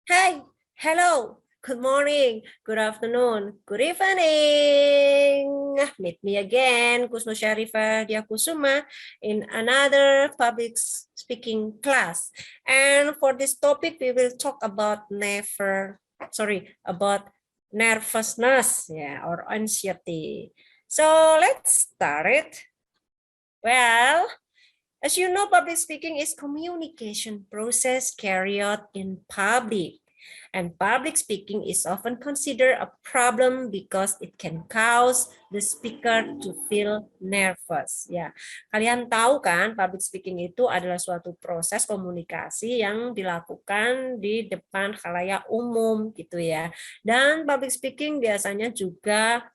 Hi, hello, good morning, good afternoon, good evening. Meet me again, Kusno Syarifah Diakusuma in another public speaking class. And for this topic, we will talk about about nervousness, or anxiety. So let's start it. Well, as you know, public speaking is communication process carried out in public. And public speaking is often considered a problem because it can cause the speaker to feel nervous. Ya, kalian tahu kan, public speaking itu adalah suatu proses komunikasi yang dilakukan di depan khalayak umum gitu ya. Dan public speaking biasanya juga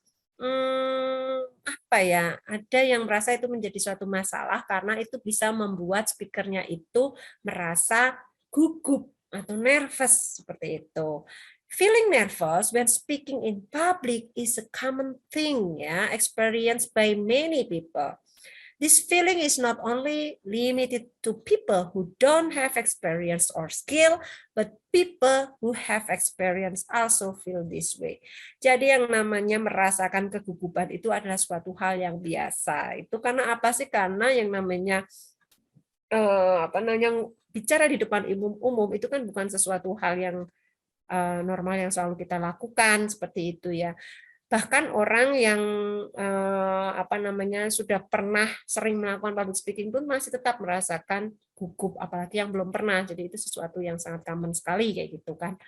apa ya, ada yang merasa itu menjadi suatu masalah karena itu bisa membuat speakernya itu merasa gugup atau nervous seperti itu. Feeling nervous when speaking in public is a common thing ya, experienced by many people. This feeling is not only limited to people who don't have experience or skill, but people who have experience also feel this way. Jadi yang namanya merasakan kegugupan itu adalah suatu hal yang biasa. Itu karena apa sih? Karena yang namanya bicara di depan umum itu kan bukan sesuatu hal yang normal yang selalu kita lakukan seperti itu ya. Bahkan orang yang sudah pernah sering melakukan public speaking pun masih tetap merasakan gugup, apalagi yang belum pernah. Jadi itu sesuatu yang sangat common sekali kayak gitu kan.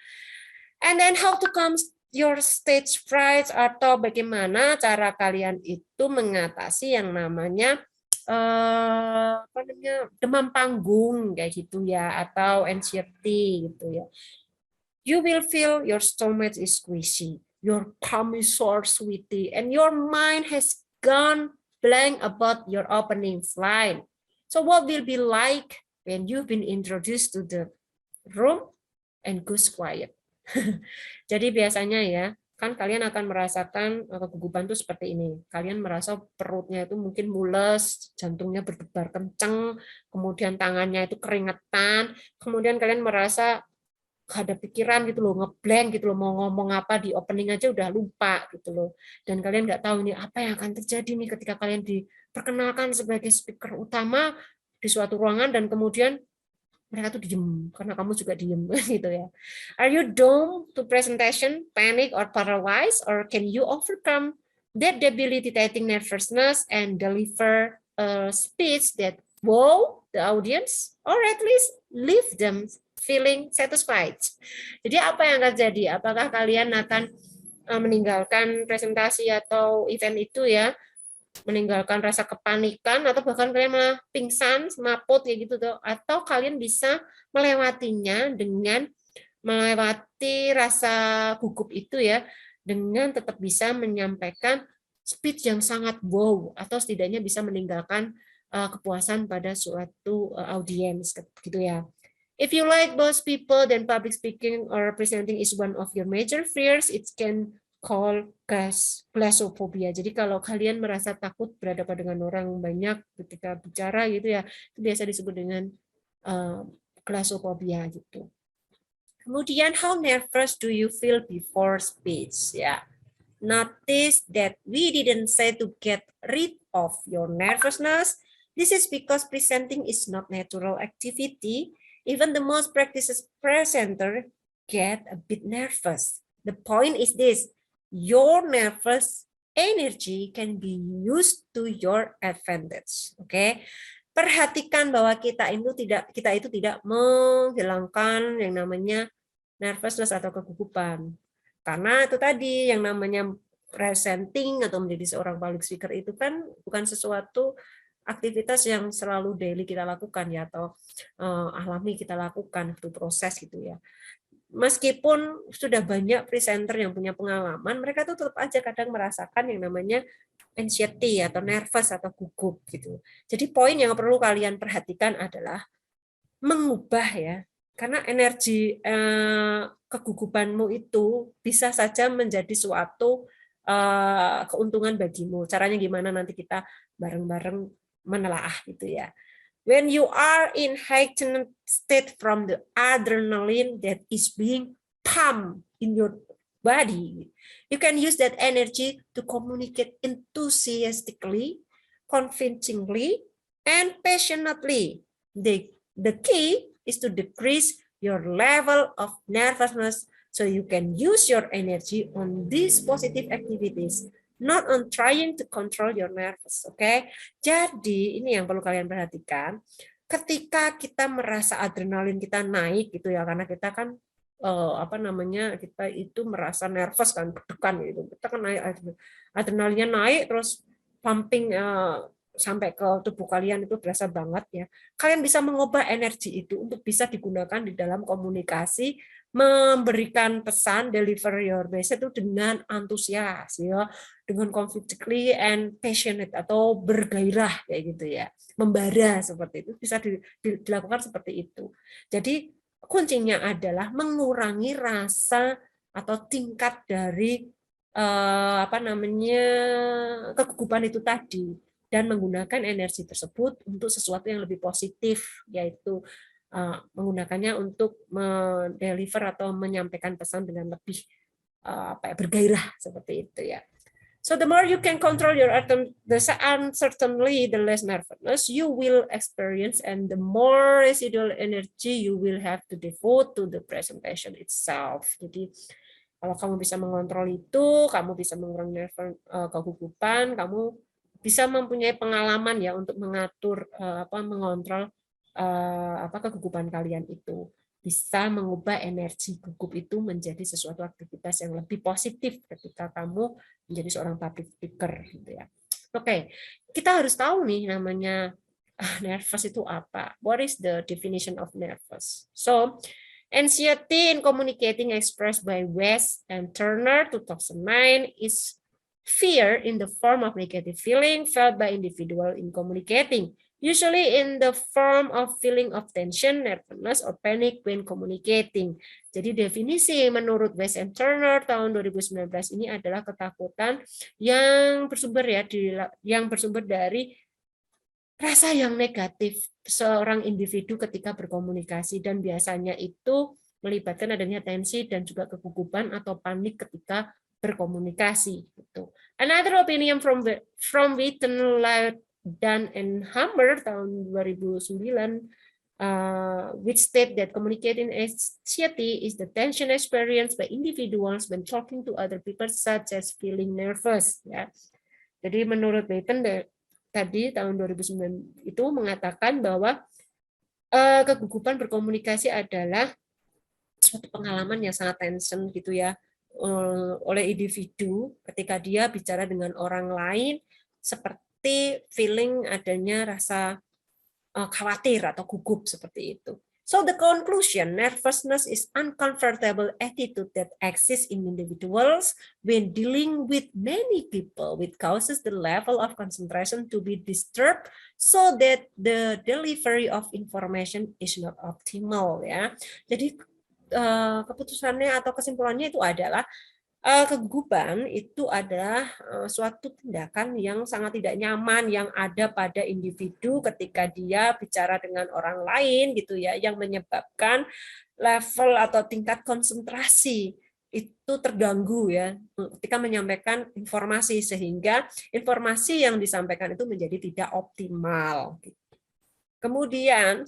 And then how to calm your stage fright, atau bagaimana cara kalian itu mengatasi yang namanya demam panggung kayak gitu ya, atau anxiety gitu ya. You will feel your stomach is squishy, your tummy sore sweaty, and your mind has gone blank about your opening line. So what will be like when you've been introduced to the room and goes quiet? Jadi biasanya ya, kan kalian akan merasakan kegugupan itu seperti ini. Kalian merasa perutnya itu mungkin mules, jantungnya berdebar kenceng, kemudian tangannya itu keringetan, kemudian kalian merasa gak ada pikiran gitu loh, ngeblank gitu loh, mau ngomong apa di opening aja udah lupa gitu loh. Dan kalian nggak tahu ini apa yang akan terjadi nih ketika kalian diperkenalkan sebagai speaker utama di suatu ruangan dan kemudian mereka tuh diem karena kamu juga diem gitu ya. Are you doomed to presentation, panic or paralyzed, or can you overcome that debilitating nervousness and deliver a speech that wow the audience, or at least leave them feeling satisfied? Jadi apa yang akan terjadi? Apakah kalian akan meninggalkan presentasi atau event itu ya, meninggalkan rasa kepanikan, atau bahkan kalian malah pingsan, semaput kayak gitu tuh, atau kalian bisa melewatinya dengan melewati rasa gugup itu ya, dengan tetap bisa menyampaikan speech yang sangat wow, atau setidaknya bisa meninggalkan kepuasan pada suatu audiens gitu ya. If you like those people, then public speaking or presenting is one of your major fears. It can call glossophobia. Jadi kalau kalian merasa takut berhadapan dengan orang banyak ketika bicara gitu ya, itu biasa disebut dengan glossophobia gitu. Kemudian, how nervous do you feel before speech? Ya, notice that we didn't say to get rid of your nervousness. This is because presenting is not natural activity. Even the most practiced presenter get a bit nervous. The point is this: your nervous energy can be used to your advantage. Oke, perhatikan bahwa kita itu tidak menghilangkan yang namanya nervousness atau kegugupan. Karena itu tadi yang namanya presenting atau menjadi seorang public speaker itu kan bukan sesuatu aktivitas yang selalu daily kita lakukan ya, atau alami kita lakukan, itu proses gitu ya. Meskipun sudah banyak presenter yang punya pengalaman, mereka tuh tetap aja kadang merasakan yang namanya anxiety atau nervous atau gugup gitu. Jadi poin yang perlu kalian perhatikan adalah mengubah ya, karena energi kegugupanmu itu bisa saja menjadi suatu keuntungan bagimu. Caranya gimana nanti kita bareng-bareng menelaah gitu ya. When you are in heightened state from the adrenaline that is being pumped in your body, you can use that energy to communicate enthusiastically, convincingly, and passionately. The key is to decrease your level of nervousness so you can use your energy on these positive activities, not on trying to control your nerves. Oke, jadi ini yang perlu kalian perhatikan. Ketika kita merasa adrenalin kita naik gitu ya, karena kita kan kita itu merasa nervous kan, deg-degan gitu. Kita kan naik adrenalinnya naik, terus pumping sampai ke tubuh kalian itu berasa banget ya. Kalian bisa mengubah energi itu untuk bisa digunakan di dalam komunikasi, memberikan pesan, deliver your message itu dengan antusias ya, dengan convincingly and passionate atau bergairah kayak gitu ya, membara seperti itu, bisa dilakukan seperti itu. Jadi kuncinya adalah mengurangi rasa atau tingkat dari kegugupan itu tadi, dan menggunakan energi tersebut untuk sesuatu yang lebih positif, yaitu menggunakannya untuk mendeliver atau menyampaikan pesan dengan lebih bergairah seperti itu ya. So the more you can control your uncertainty, the less nervousness you will experience, and the more residual energy you will have to devote to the presentation itself. Jadi kalau kamu bisa mengontrol itu, kamu bisa mengurangi kegugupan, kamu bisa mempunyai pengalaman ya untuk mengatur mengontrol kegugupan kalian itu. Bisa mengubah energi gugup itu menjadi sesuatu aktivitas yang lebih positif ketika kamu menjadi seorang public speaker gitu ya. Oke, kita harus tahu nih namanya nervous itu apa. What is the definition of nervous? So, anxiety in communicating expressed by West and Turner 2009 is fear in the form of negative feeling felt by individual in communicating, usually in the form of feeling of tension, nervousness, or panic when communicating. Jadi definisi menurut West and Turner tahun 2019 ini adalah ketakutan yang bersumber dari rasa yang negatif seorang individu ketika berkomunikasi, dan biasanya itu melibatkan adanya tensi dan juga kegugupan atau panik ketika berkomunikasi. Gitu. Another opinion from Witten, Dan and Hammer tahun 2009, which state that communicating anxiety is the tension experienced by individuals when talking to other people, such as feeling nervous. Ya. Jadi menurut Witten tadi tahun 2009 itu mengatakan bahwa kegugupan berkomunikasi adalah suatu pengalaman yang sangat tension gitu ya oleh individu ketika dia bicara dengan orang lain, seperti feeling adanya rasa khawatir atau gugup seperti itu. So the conclusion, nervousness is uncomfortable attitude that exists in individuals when dealing with many people, which causes the level of concentration to be disturbed so that the delivery of information is not optimal ya. Jadi keputusannya atau kesimpulannya itu adalah kegugupan itu adalah suatu tindakan yang sangat tidak nyaman yang ada pada individu ketika dia bicara dengan orang lain gitu ya, yang menyebabkan level atau tingkat konsentrasi itu terganggu ya ketika menyampaikan informasi, sehingga informasi yang disampaikan itu menjadi tidak optimal. Kemudian,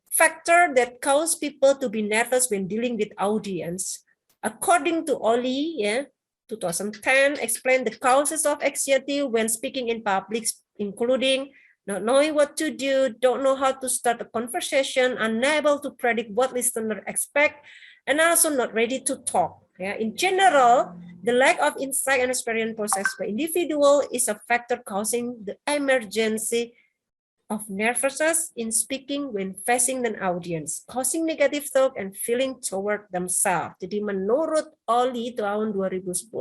factor that cause people to be nervous when dealing with audience. According to Oli, 2010, explained the causes of anxiety when speaking in public, including not knowing what to do, don't know how to start a conversation, unable to predict what listeners expect, and also not ready to talk. In general, the lack of insight and experience possessed by individual is a factor causing the emergency of nervousness in speaking when facing an audience, causing negative thought and feeling toward themselves. Jadi menurut Oli tahun 2010,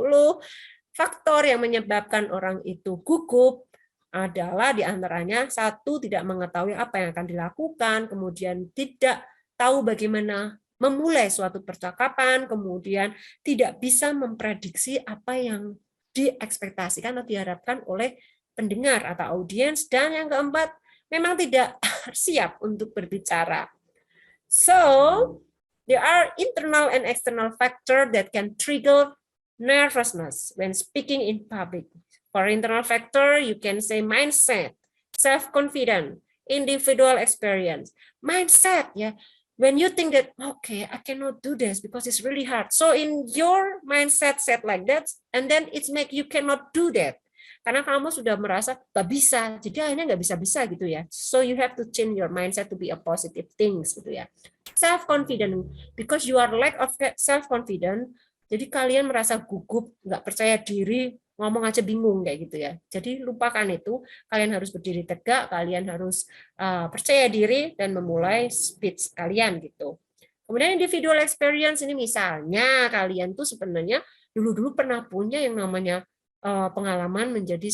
faktor yang menyebabkan orang itu gugup adalah diantaranya satu, tidak mengetahui apa yang akan dilakukan, kemudian tidak tahu bagaimana memulai suatu percakapan, kemudian tidak bisa memprediksi apa yang diekspektasikan atau diharapkan oleh pendengar atau audiens, dan yang keempat, memang tidak siap untuk berbicara. So, there are internal and external factors that can trigger nervousness when speaking in public. For internal factor, you can say mindset, self-confidence, individual experience. Mindset, ya. When you think that, okay, I cannot do this because it's really hard. So in your mindset set like that, and then it's make you cannot do that. Karena kamu sudah merasa gak bisa, jadi akhirnya nggak bisa-bisa gitu ya. So you have to change your mindset to be a positive things gitu ya. Self-confident, because you are lack of self-confident, jadi kalian merasa gugup, nggak percaya diri, ngomong aja bingung kayak gitu ya. Jadi lupakan itu, kalian harus berdiri tegak, kalian harus percaya diri dan memulai speech kalian gitu. Kemudian individual experience ini misalnya kalian tuh sebenarnya dulu-dulu pernah punya yang namanya pengalaman menjadi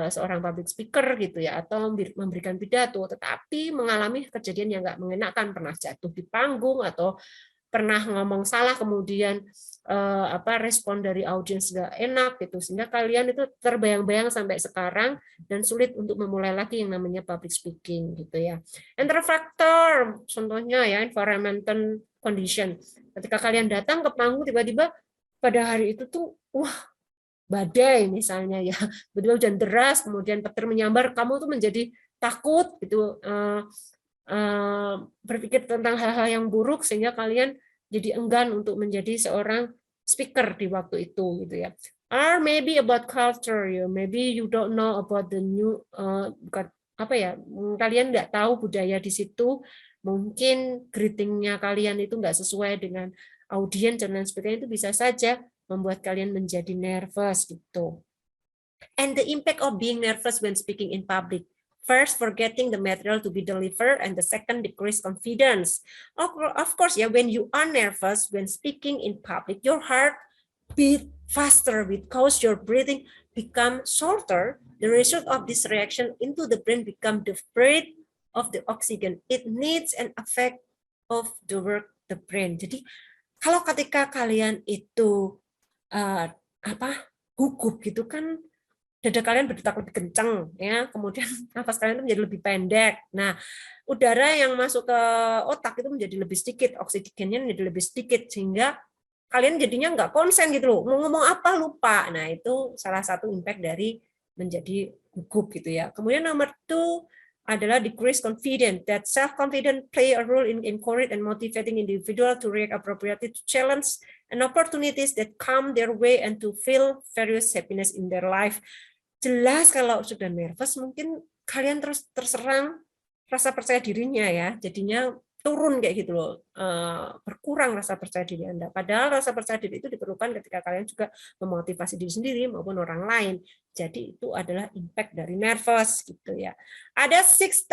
seorang public speaker gitu ya, atau memberikan pidato, tetapi mengalami kejadian yang nggak mengenakan, pernah jatuh di panggung atau pernah ngomong salah, kemudian respon dari audiens nggak enak gitu, sehingga kalian itu terbayang-bayang sampai sekarang dan sulit untuk memulai lagi yang namanya public speaking gitu ya. Interfactor, contohnya ya environmental condition. Ketika kalian datang ke panggung tiba-tiba pada hari itu tuh wah badai misalnya ya, betul hujan deras, kemudian petir menyambar, kamu tuh menjadi takut gitu, berpikir tentang hal-hal yang buruk sehingga kalian jadi enggan untuk menjadi seorang speaker di waktu itu gitu ya. Or maybe about culture, ya, maybe you don't know about the new kalian nggak tahu budaya di situ, mungkin greetingnya kalian itu nggak sesuai dengan audiens dan lain sebagainya, itu bisa saja membuat kalian menjadi nervous gitu. And the impact of being nervous when speaking in public. First, forgetting the material to be delivered, and the second, decrease confidence. Of course, yeah, when you are nervous when speaking in public, your heart beat faster because your breathing become shorter. The result of this reaction into the brain become the rate of the oxygen. It needs an effect of the work the brain. Jadi kalau ketika kalian itu gugup gitu kan, dada kalian berdetak lebih kencang ya, kemudian nafas kalian itu menjadi lebih pendek. Nah, udara yang masuk ke otak itu menjadi lebih sedikit, oksigennya menjadi lebih sedikit, sehingga kalian jadinya nggak konsen gitu loh, mau ngomong apa lupa. Nah, itu salah satu impact dari menjadi gugup gitu ya. Kemudian nomor 2 adalah decrease confidence. That self-confidence play a role in encourage and motivating individual to react appropriately to challenge and opportunities that come their way and to feel various happiness in their life. Jelas kalau sudah nervous mungkin kalian terus terserang rasa percaya dirinya ya, jadinya turun kayak gitu loh, berkurang rasa percaya diri Anda. Padahal rasa percaya diri itu diperlukan ketika kalian juga memotivasi diri sendiri maupun orang lain. Jadi itu adalah impact dari nervous gitu ya. Ada 6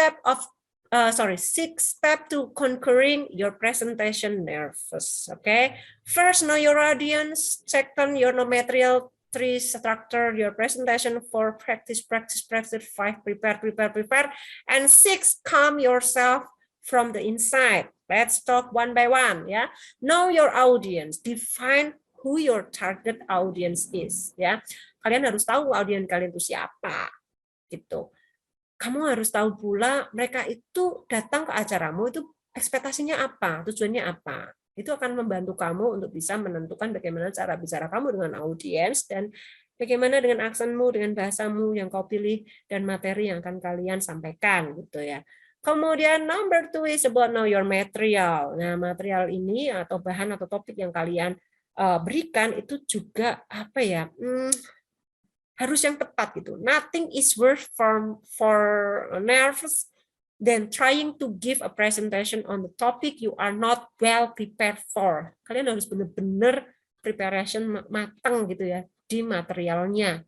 step to conquering your presentation nervous. Okay, first know your audience, second your material, 3 structure your presentation, 4 practice, 5 prepare, and 6 calm yourself from the inside. Let's talk one by one ya. Know your audience, define who your target audience is ya. Kalian harus tahu audiens kalian itu siapa gitu. Kamu harus tahu pula mereka itu datang ke acaramu itu ekspektasinya apa, tujuannya apa. Itu akan membantu kamu untuk bisa menentukan bagaimana cara bicara kamu dengan audiens dan bagaimana dengan aksenmu, dengan bahasamu yang kau pilih dan materi yang akan kalian sampaikan gitu ya. Kemudian number 2 is about know your material. Nah, material ini atau bahan atau topik yang kalian berikan itu juga harus yang tepat gitu. Nothing is worse for nervous than trying to give a presentation on the topic you are not well prepared for. Kalian harus benar-benar preparation matang gitu ya di materialnya.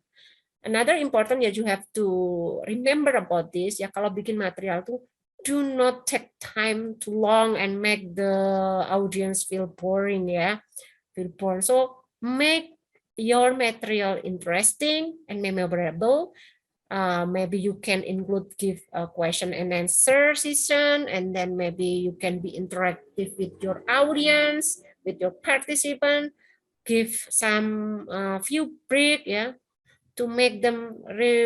Another important you have to remember about this ya, kalau bikin material tuh do not take time too long and make the audience feel boring ya. Feel boring. So make your material interesting and memorable. Maybe you can give a question and answer session, and then maybe you can be interactive with your audience, with your participant, give some few break ya. to make them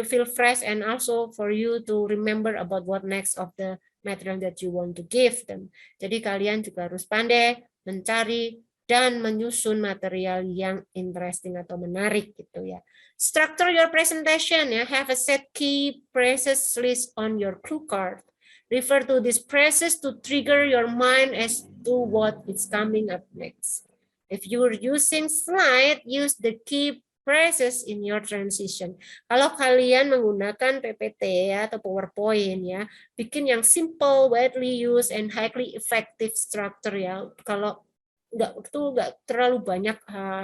feel fresh, and also for you to remember about what next of the material that you want to give them. Jadi kalian juga harus pandai mencari dan menyusun material yang interesting atau menarik gitu ya. Structure your presentation ya. Have a set key phrases list on your clue card. Refer to these phrases to trigger your mind as to what is coming up next. If you're using slide, use the key phrases in your transition. Kalau kalian menggunakan PPT ya, atau PowerPoint ya, bikin yang simple, widely used, and highly effective structure ya. Kalau nggak terlalu banyak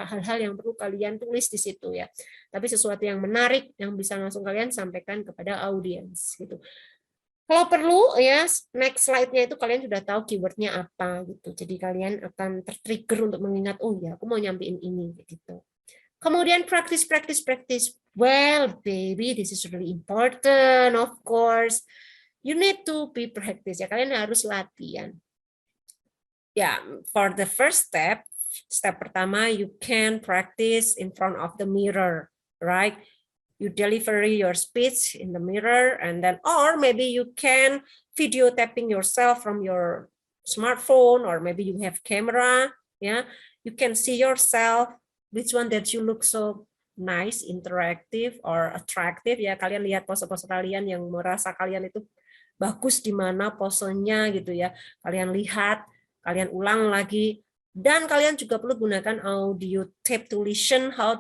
hal-hal yang perlu kalian tulis di situ ya. Tapi sesuatu yang menarik yang bisa langsung kalian sampaikan kepada audiens gitu. Kalau perlu ya, next slide-nya itu kalian sudah tahu keyword-nya apa gitu. Jadi kalian akan tertrigger untuk mengingat, oh ya, aku mau nyampein ini gitu. Kemudian practice. Well, baby, this is really important, of course. You need to be practice ya. Kalian harus latihan. Ya, for the first step pertama, you can practice in front of the mirror, right? You deliver your speech in the mirror, and then, or maybe you can video tapping yourself from your smartphone, or maybe you have camera, yeah. You can see yourself, which one that you look so nice, interactive, or attractive, ya. Kalian lihat pose-pose kalian yang merasa kalian itu bagus di mana posenya gitu ya. Kalian lihat, kalian ulang lagi. Dan kalian juga perlu gunakan audio tape to listen how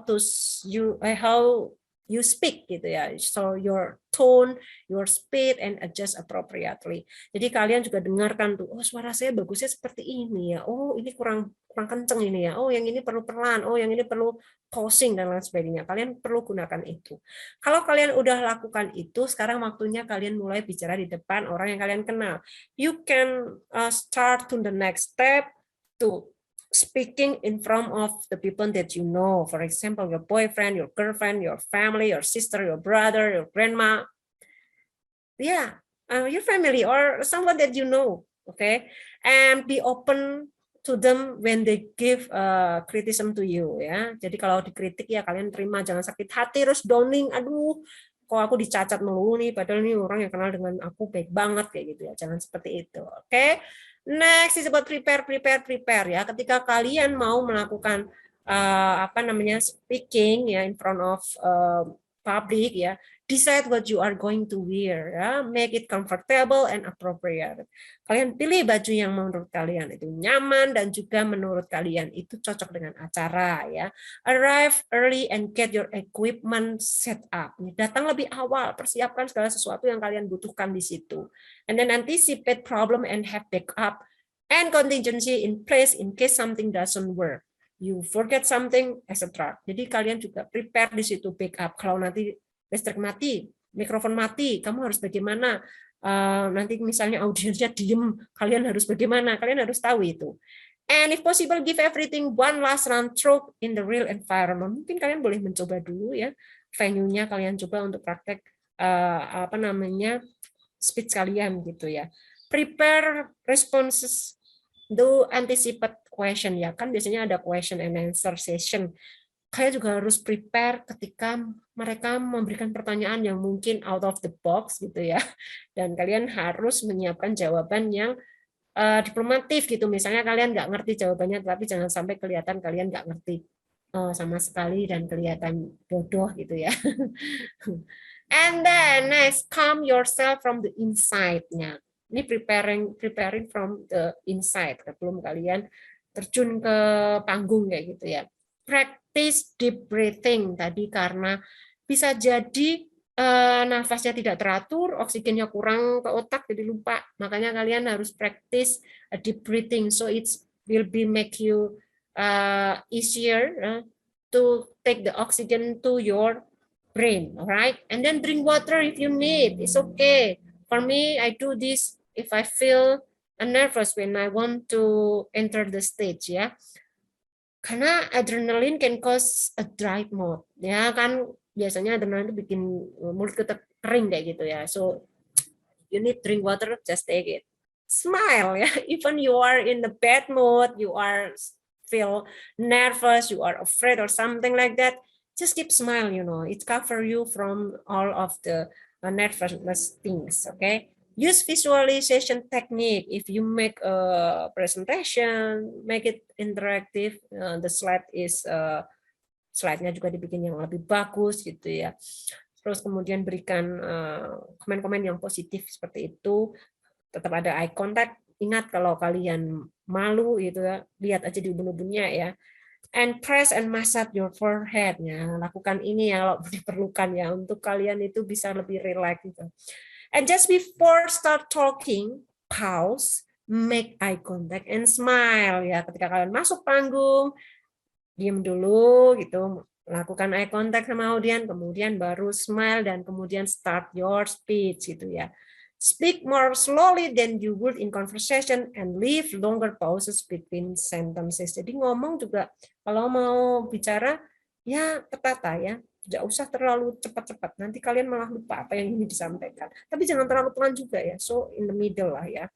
you speak gitu ya, so your tone, your speed, and adjust appropriately. Jadi kalian juga dengarkan tuh, oh suara saya bagusnya seperti ini ya, oh ini kurang kenceng ini ya, oh yang ini perlu pelan, oh yang ini perlu pausing dan lain sebagainya. Kalian perlu gunakan itu. Kalau kalian udah lakukan itu, sekarang waktunya kalian mulai bicara di depan orang yang kalian kenal. You can start to the next step to speaking in front of the people that you know. For example, your boyfriend, your girlfriend, your family, your sister, your brother, your grandma. Yeah, your family or someone that you know. Okay, and be open to them when they give criticism to you. Ya, jadi kalau dikritik ya kalian terima, jangan sakit hati terus downing. Aduh, kok aku dicacat melulu nih, padahal ini orang yang kenal dengan aku baik banget kayak gitu ya. Jangan seperti itu. Oke. Next is about prepare ya. Ketika kalian mau melakukan speaking ya in front of public ya, decide what you are going to wear ya, make it comfortable and appropriate. Kalian pilih baju yang menurut kalian itu nyaman dan juga menurut kalian itu cocok dengan acara ya. Arrive early and get your equipment set up. Datang lebih awal, persiapkan segala sesuatu yang kalian butuhkan di situ. And then anticipate problem and have backup and contingency in place in case something doesn't work. You forget something, etc. Jadi kalian juga prepare di situ backup. Kalau nanti listrik mati, mikrofon mati, kamu harus bagaimana? Nanti misalnya audiensnya diem, kalian harus bagaimana? Kalian harus tahu itu. And if possible, give everything one last run through in the real environment. Mungkin kalian boleh mencoba dulu ya, venue-nya kalian coba untuk praktek speech kalian gitu ya. Prepare responses to anticipate question ya, kan biasanya ada question and answer session. Kalian juga harus prepare ketika mereka memberikan pertanyaan yang mungkin out of the box gitu ya, dan kalian harus menyiapkan jawaban yang diplomatif gitu. Misalnya kalian nggak ngerti jawabannya, tapi jangan sampai kelihatan kalian nggak ngerti sama sekali dan kelihatan bodoh gitu ya. And then next, calm yourself from the inside-nya. Ini preparing from the inside sebelum kalian terjun ke panggung kayak gitu ya. Practice deep breathing tadi karena bisa jadi nafasnya tidak teratur, oksigennya kurang ke otak jadi lupa. Makanya kalian harus practice deep breathing so it will be make you easier to take the oxygen to your brain, all right? And then drink water if you need. It's okay. For me, I do this if I feel nervous when I want to enter the stage ya. Karena adrenaline can cause a dry mouth. Ya kan biasanya adrenalin itu bikin mulut kita kering kayak gitu ya. So you need drink water, just take it. Smile ya. Even you are in the bad mood, you are feel nervous, you are afraid or something like that. just keep smile, it cover you from all of the nervousness things, okay? Use visualization technique. If you make a presentation, make it interactive. The slide-nya juga dibikin yang lebih bagus gitu ya. Terus kemudian berikan komen-komen yang positif seperti itu. Tetap ada eye contact. Ingat kalau kalian malu gitu ya, lihat aja di ubun-ubunnya ya. And press and massage your forehead ya. Lakukan ini ya kalau diperlukan ya untuk kalian itu bisa lebih relax gitu. And just before start talking, pause, make eye contact and smile ya. Ketika kalian masuk panggung, diam dulu gitu, lakukan eye contact sama audiens, kemudian baru smile dan kemudian start your speech gitu ya. Speak more slowly than you would in conversation and leave longer pauses between sentences. Jadi ngomong juga kalau mau bicara ya tertata ya. Tidak usah terlalu cepat-cepat, nanti kalian malah lupa apa yang ingin disampaikan. Tapi jangan terlalu pelan juga ya, so in the middle lah ya.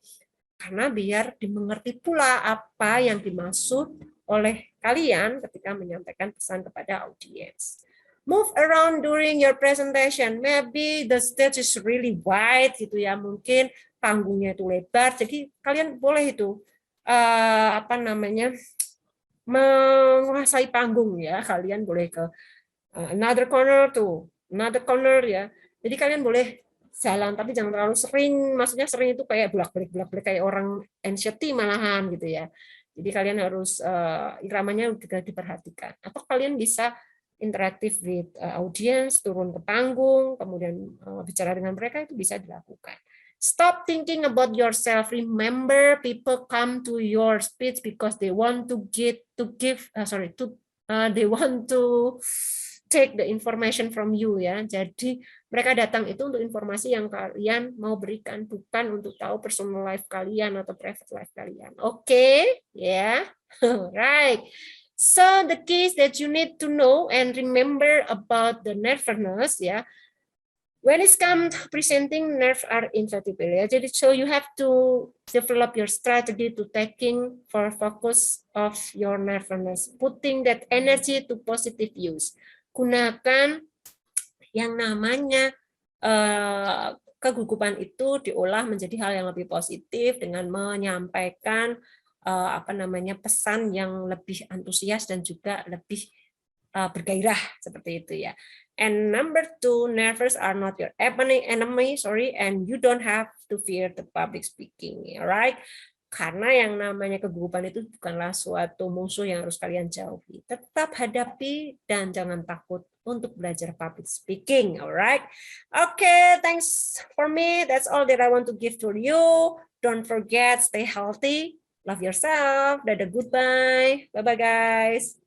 Karena biar dimengerti pula apa yang dimaksud oleh kalian ketika menyampaikan pesan kepada audiens. Move around during your presentation. Maybe the stage is really wide gitu ya, mungkin panggungnya itu lebar. Jadi kalian boleh itu menguasai panggung ya. Kalian boleh ke another corner another corner ya. Jadi kalian boleh jalan tapi jangan terlalu sering, maksudnya sering itu kayak bolak-balik kayak orang anxiety malahan gitu ya. Jadi kalian harus iramanya juga diperhatikan. Atau kalian bisa interaktif with audience, turun ke panggung, kemudian bicara dengan mereka, itu bisa dilakukan. Stop thinking about yourself. Remember, people come to your speech because they want to they want to take the information from you ya. Jadi mereka datang itu untuk informasi yang kalian mau berikan, bukan untuk tahu personal life kalian atau private life kalian. Oke, ya. Right. So the keys that you need to know and remember about the nervousness ya. When it's come to presenting, nerves are inevitable ya. Jadi so you have to develop your strategy to taking for focus of your nervousness, putting that energy to positive use. Gunakan yang namanya kegugupan itu diolah menjadi hal yang lebih positif dengan menyampaikan pesan yang lebih antusias dan juga lebih bergairah seperti itu ya. And number 2, nerves are not your enemy, and you don't have to fear the public speaking, alright? Karena yang namanya kegugupan itu bukanlah suatu musuh yang harus kalian jauhi. Tetap hadapi dan jangan takut untuk belajar public speaking, alright? Okay, thanks for me. That's all that I want to give to you. Don't forget, stay healthy, love yourself. Dadah, goodbye. Bye-bye, guys.